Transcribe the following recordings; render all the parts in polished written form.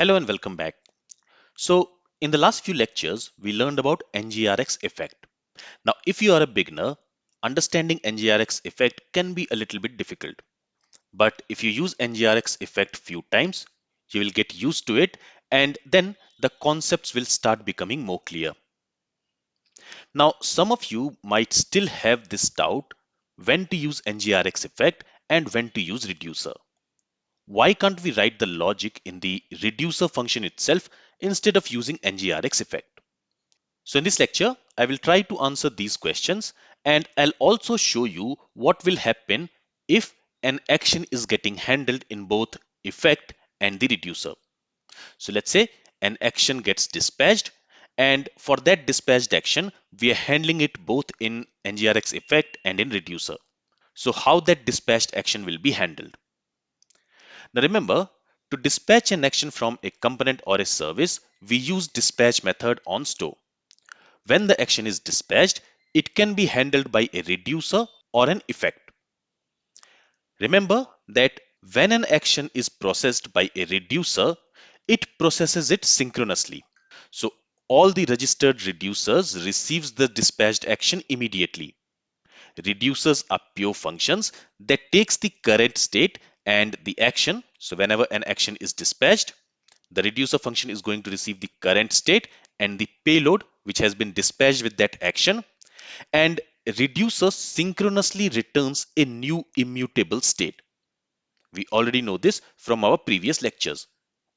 Hello and welcome back. So, in the last few lectures, we learned about NgRx effect. Now, if you are a beginner, understanding NgRx effect can be a little bit difficult. But if you use NgRx effect few times, you will get used to it and then the concepts will start becoming more clear. Now, some of you might still have this doubt when to use NgRx effect and when to use reducer. Why can't we write the logic in the reducer function itself instead of using NgRx effect? So in this lecture, I will try to answer these questions and I'll also show you what will happen if an action is getting handled in both effect and the reducer. So let's say an action gets dispatched, and for that dispatched action, we are handling it both in NgRx effect and in reducer. So how that dispatched action will be handled. Now remember, to dispatch an action from a component or a service, we use dispatch method on store. When the action is dispatched, it can be handled by a reducer or an effect. Remember that when an action is processed by a reducer, it processes it synchronously. So all the registered reducers receives the dispatched action immediately. Reducers are pure functions that takes the current state and the action. So whenever an action is dispatched, the reducer function is going to receive the current state and the payload which has been dispatched with that action, and reducer synchronously returns a new immutable state. We already know this from our previous lectures.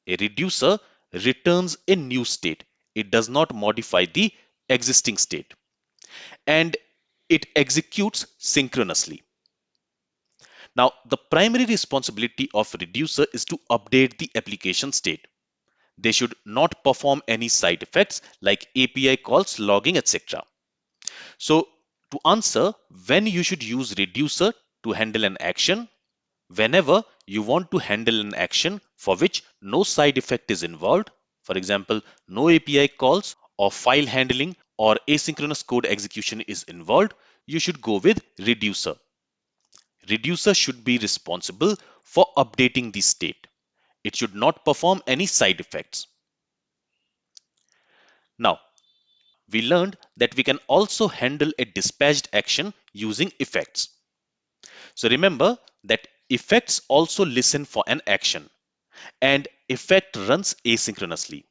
A reducer returns a new state. It does not modify the existing state and it executes synchronously. Now, the primary responsibility of reducer is to update the application state. They should not perform any side effects like API calls, logging, etc. So to answer when you should use reducer to handle an action, whenever you want to handle an action for which no side effect is involved, for example, no API calls or file handling or asynchronous code execution is involved, you should go with reducer. Reducer should be responsible for updating the state. It should not perform any side effects. Now, we learned that we can also handle a dispatched action using effects. So remember that effects also listen for an action and effect runs asynchronously.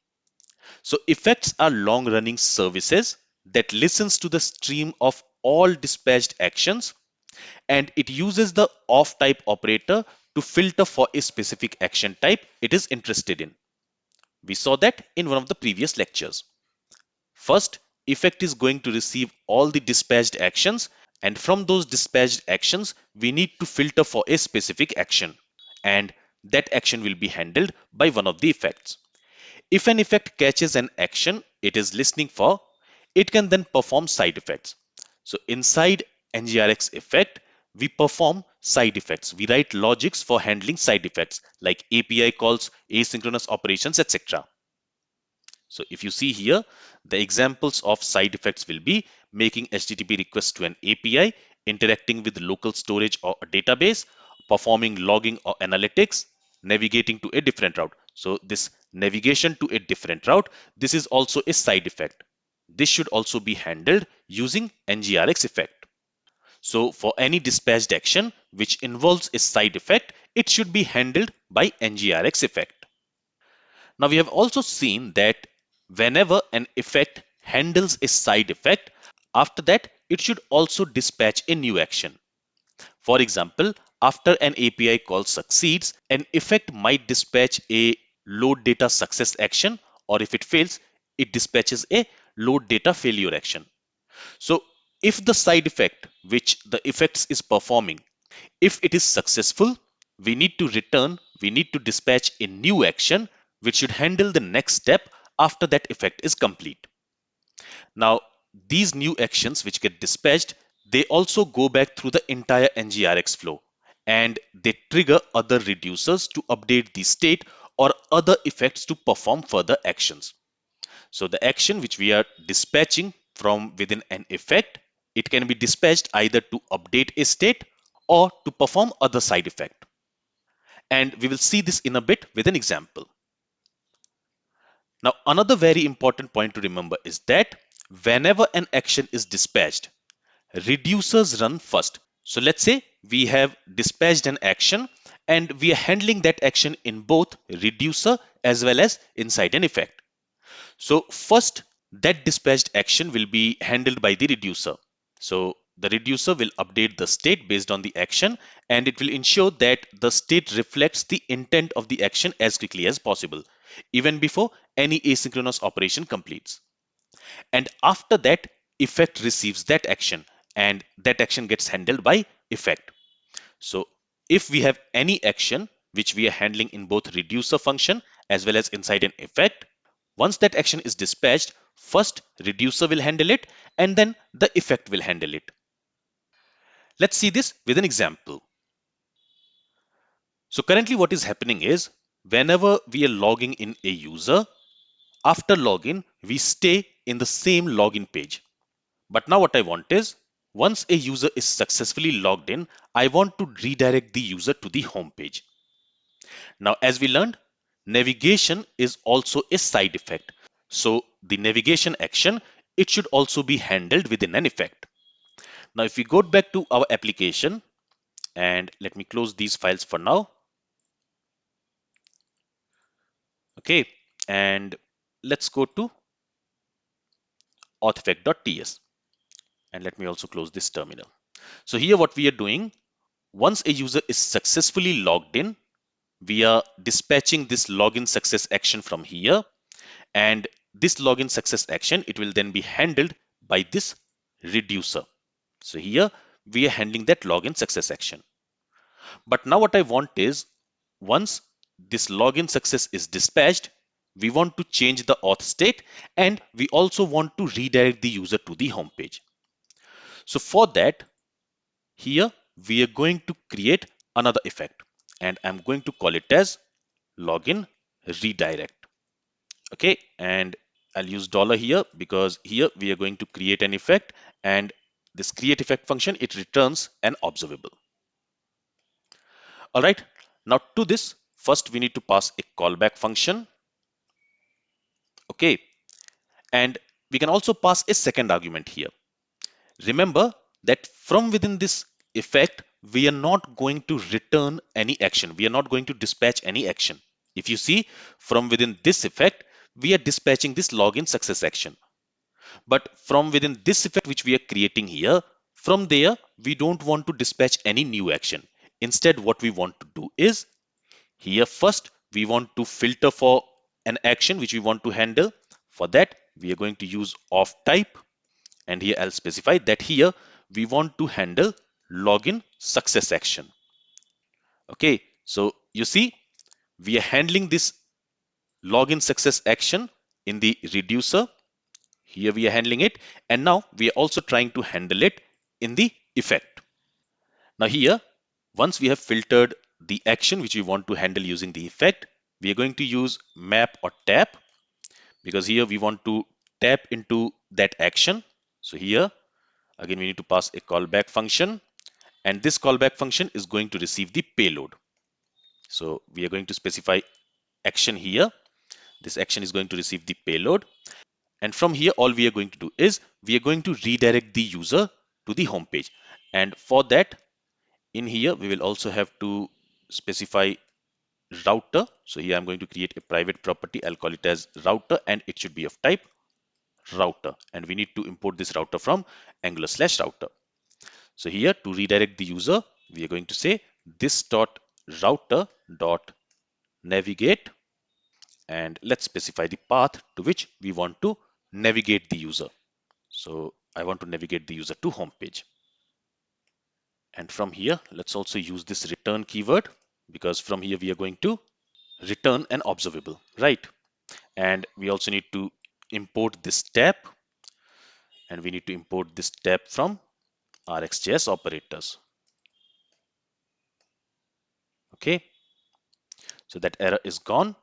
So effects are long running services that listens to the stream of all dispatched actions, and it uses the off type operator to filter for a specific action type it is interested in. We saw that in one of the previous lectures. First, effect is going to receive all the dispatched actions, and from those dispatched actions, we need to filter for a specific action, and that action will be handled by one of the effects. If an effect catches an action it is listening for, it can then perform side effects. So inside NgRx effect, we perform side effects. We write logics for handling side effects like API calls, asynchronous operations, etc. So if you see here, the examples of side effects will be making HTTP requests to an API, interacting with local storage or a database, performing logging or analytics, navigating to a different route. So this navigation to a different route, this is also a side effect. This should also be handled using NgRx effect. So for any dispatched action which involves a side effect, it should be handled by NgRx effect. Now we have also seen that whenever an effect handles a side effect, after that it should also dispatch a new action. For example, after an API call succeeds, an effect might dispatch a load data success action, or if it fails, it dispatches a load data failure action. So if the side effect which the effects is performing, if it is successful, we need to dispatch a new action which should handle the next step after that effect is complete. Now, these new actions which get dispatched, they also go back through the entire NgRx flow and they trigger other reducers to update the state or other effects to perform further actions. So the action which we are dispatching from within an effect, it can be dispatched either to update a state or to perform other side effect. And we will see this in a bit with an example. Now, another very important point to remember is that whenever an action is dispatched, reducers run first. So let's say we have dispatched an action and we are handling that action in both reducer as well as inside an effect. So first, that dispatched action will be handled by the reducer. So the reducer will update the state based on the action, and it will ensure that the state reflects the intent of the action as quickly as possible, even before any asynchronous operation completes. And after that, effect receives that action, and that action gets handled by effect. So if we have any action which we are handling in both reducer function as well as inside an effect, once that action is dispatched, first reducer will handle it and then the effect will handle it. Let's see this with an example. So currently what is happening is whenever we are logging in a user, after login, we stay in the same login page. But now what I want is once a user is successfully logged in, I want to redirect the user to the home page. Now, as we learned, navigation is also a side effect. So the navigation action, it should also be handled within an effect. Now, if we go back to our application and let me close these files for now. Okay. And let's go to autheffect.ts and let me also close this terminal. So here what we are doing, once a user is successfully logged in, we are dispatching this login success action from here, and this login success action, it will then be handled by this reducer. So here we are handling that login success action. But now what I want is once this login success is dispatched, we want to change the auth state and we also want to redirect the user to the home page. So for that, here we are going to create another effect and I'm going to call it as login redirect. Okay, and I'll use dollar here because here we are going to create an effect, and this create effect function, it returns an observable. All right, now to this, first we need to pass a callback function. Okay, and we can also pass a second argument here. Remember that from within this effect, we are not going to return any action. We are not going to dispatch any action. If you see, from within this effect, we are dispatching this login success action. But from within this effect which we are creating here, from there, we don't want to dispatch any new action. Instead, what we want to do is here first, we want to filter for an action which we want to handle. For that, we are going to use of type. And here I'll specify that here we want to handle login success action. Okay, so you see, we are handling this login success action in the reducer. Here we are handling it, and now we are also trying to handle it in the effect. Now here, once we have filtered the action which we want to handle using the effect, we are going to use map or tap because here we want to tap into that action. So here, again, we need to pass a callback function, and this callback function is going to receive the payload. So we are going to specify action here. This action is going to receive the payload. And from here, all we are going to do is we are going to redirect the user to the home page. And for that, in here, we will also have to specify router. So here I'm going to create a private property. I'll call it as router and it should be of type router. And we need to import this router from Angular/router. So here to redirect the user, we are going to say this dot router dot navigate, and let's specify the path to which we want to navigate the user. So I want to navigate the user to home page. And from here, let's also use this return keyword because from here we are going to return an observable, right? And we also need to import this tab, and we need to import this tab from RxJS operators. Okay, so that error is gone.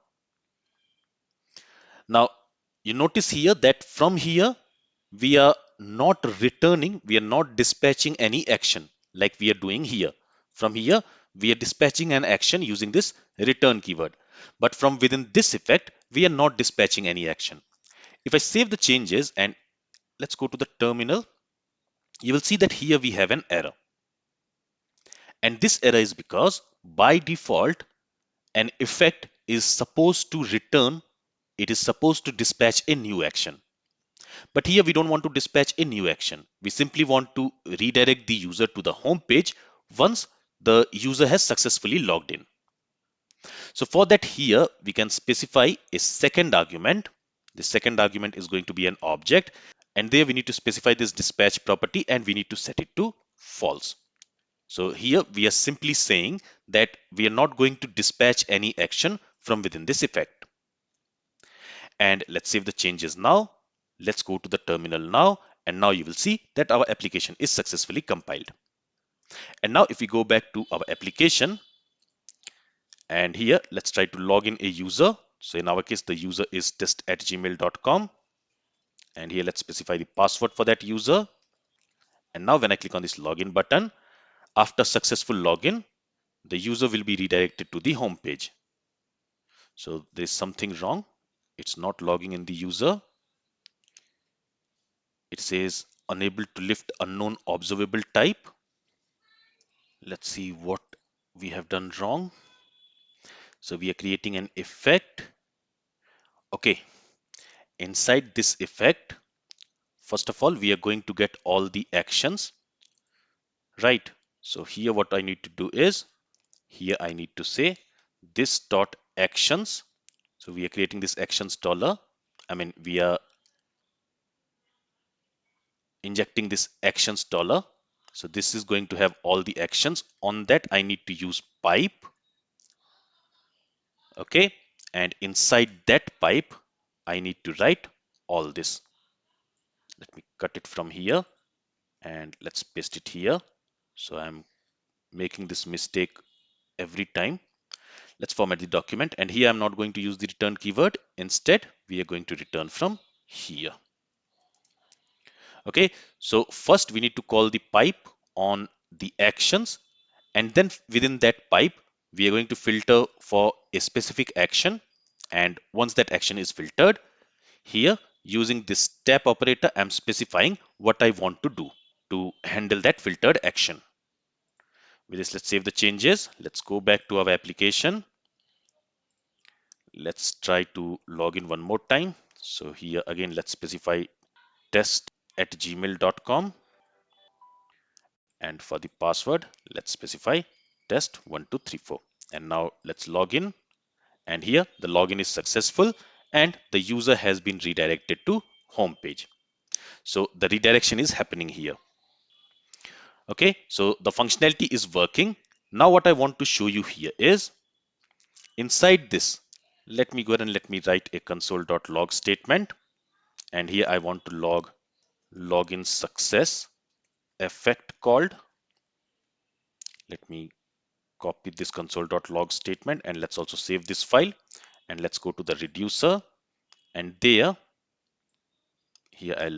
Now you notice here that from here we are not returning, we are not dispatching any action like we are doing here. From here, we are dispatching an action using this return keyword. But from within this effect, we are not dispatching any action. If I save the changes and let's go to the terminal, you will see that here we have an error. And this error is because by default, an effect is supposed to return, it is supposed to dispatch a new action. But here we don't want to dispatch a new action. We simply want to redirect the user to the home page once the user has successfully logged in. So for that here, we can specify a second argument. The second argument is going to be an object. And there we need to specify this dispatch property and we need to set it to false. So here we are simply saying that we are not going to dispatch any action from within this effect. And let's save the changes now. Let's go to the terminal now. And now you will see that our application is successfully compiled. And now if we go back to our application, and here let's try to log in a user. So in our case, the user is test@gmail.com. And here let's specify the password for that user. And now when I click on this login button, after successful login, the user will be redirected to the home page. So there is something wrong. It's not logging in the user. It says unable to lift unknown observable type. Let's see what we have done wrong. So we are creating an effect. Okay, inside this effect, first of all, we are going to get all the actions, right? So here what I need to do is, here I need to say this dot actions. So we are creating this actions dollar. We are injecting this actions dollar. So this is going to have all the actions. On that, I need to use pipe. Okay. And inside that pipe, I need to write all this. Let me cut it from here and let's paste it here. So I'm making this mistake every time. Let's format the document. And here I'm not going to use the return keyword. Instead, we are going to return from here. Okay. So first we need to call the pipe on the actions. And then within that pipe, we are going to filter for a specific action. And once that action is filtered, here using this step operator, I'm specifying what I want to do to handle that filtered action. With this, let's save the changes. Let's go back to our application. Let's try to log in one more time. So here again, let's specify test@gmail.com. And for the password, let's specify test1234. And now let's log in. And here the login is successful and the user has been redirected to home page. So the redirection is happening here. Okay, so the functionality is working. Now what I want to show you here is inside this, let me go ahead and let me write a console.log statement. And here I want to log login success effect called. Let me copy this console.log statement and let's also save this file. And let's go to the reducer and there, here I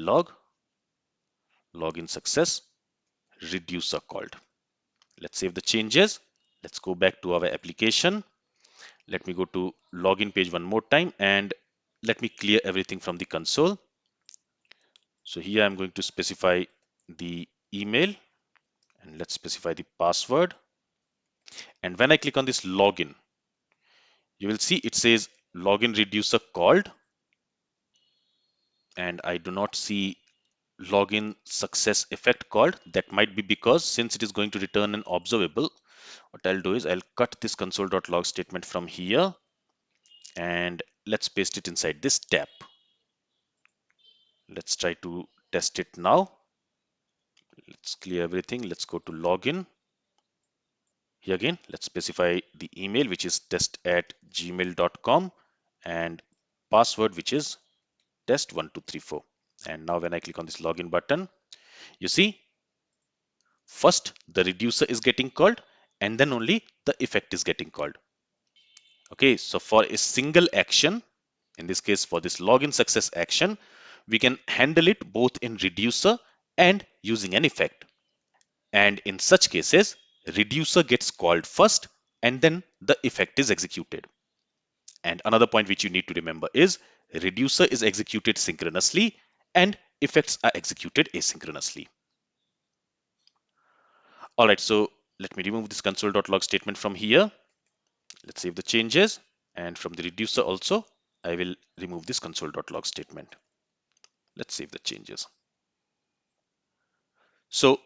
login success reducer called. Let's save the changes. Let's go back to our application. Let me go to login page one more time and let me clear everything from the console. So here I'm going to specify the email and let's specify the password. And when I click on this login, you will see it says login reducer called and I do not see login success effect called. That might be because since it is going to return an observable, what I'll do is I'll cut this console.log statement from here and let's paste it inside this tab. Let's try to test it now. Let's clear everything. Let's go to login. Here again, let's specify the email, which is test@gmail.com and password, which is test1234. And now when I click on this login button, you see, first the reducer is getting called and then only the effect is getting called. Okay, so for a single action, in this case for this login success action, we can handle it both in reducer and using an effect. And in such cases, reducer gets called first and then the effect is executed. And another point which you need to remember is reducer is executed synchronously and effects are executed asynchronously. All right, so let me remove this console.log statement from here. Let's save the changes. And from the reducer also, I will remove this console.log statement. Let's save the changes. So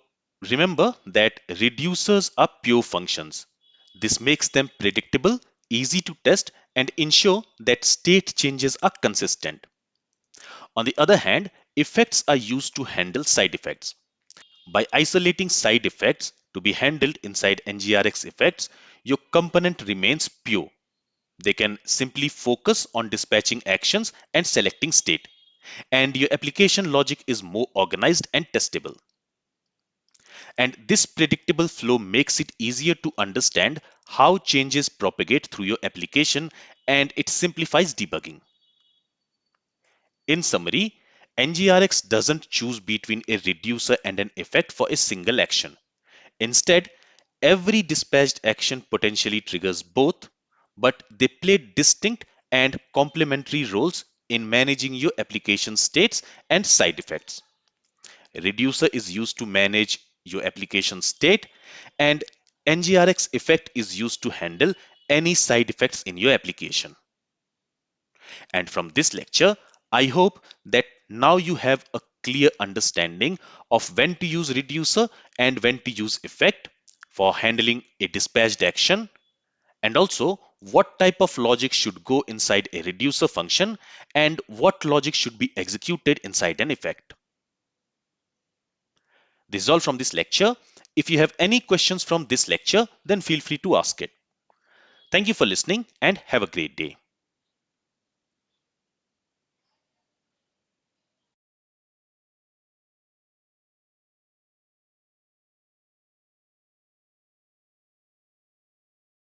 remember that reducers are pure functions. This makes them predictable, easy to test, and ensure that state changes are consistent. On the other hand, effects are used to handle side effects. By isolating side effects to be handled inside NgRx effects, your component remains pure. They can simply focus on dispatching actions and selecting state, and your application logic is more organized and testable. And this predictable flow makes it easier to understand how changes propagate through your application, and it simplifies debugging. In summary, NgRx doesn't choose between a reducer and an effect for a single action. Instead, every dispatched action potentially triggers both, but they play distinct and complementary roles in managing your application states and side effects. Reducer is used to manage your application state, and NgRx effect is used to handle any side effects in your application. And from this lecture, I hope that now you have a clear understanding of when to use reducer and when to use effect for handling a dispatched action, and also what type of logic should go inside a reducer function and what logic should be executed inside an effect. This is all from this lecture. If you have any questions from this lecture, then feel free to ask it. Thank you for listening and have a great day.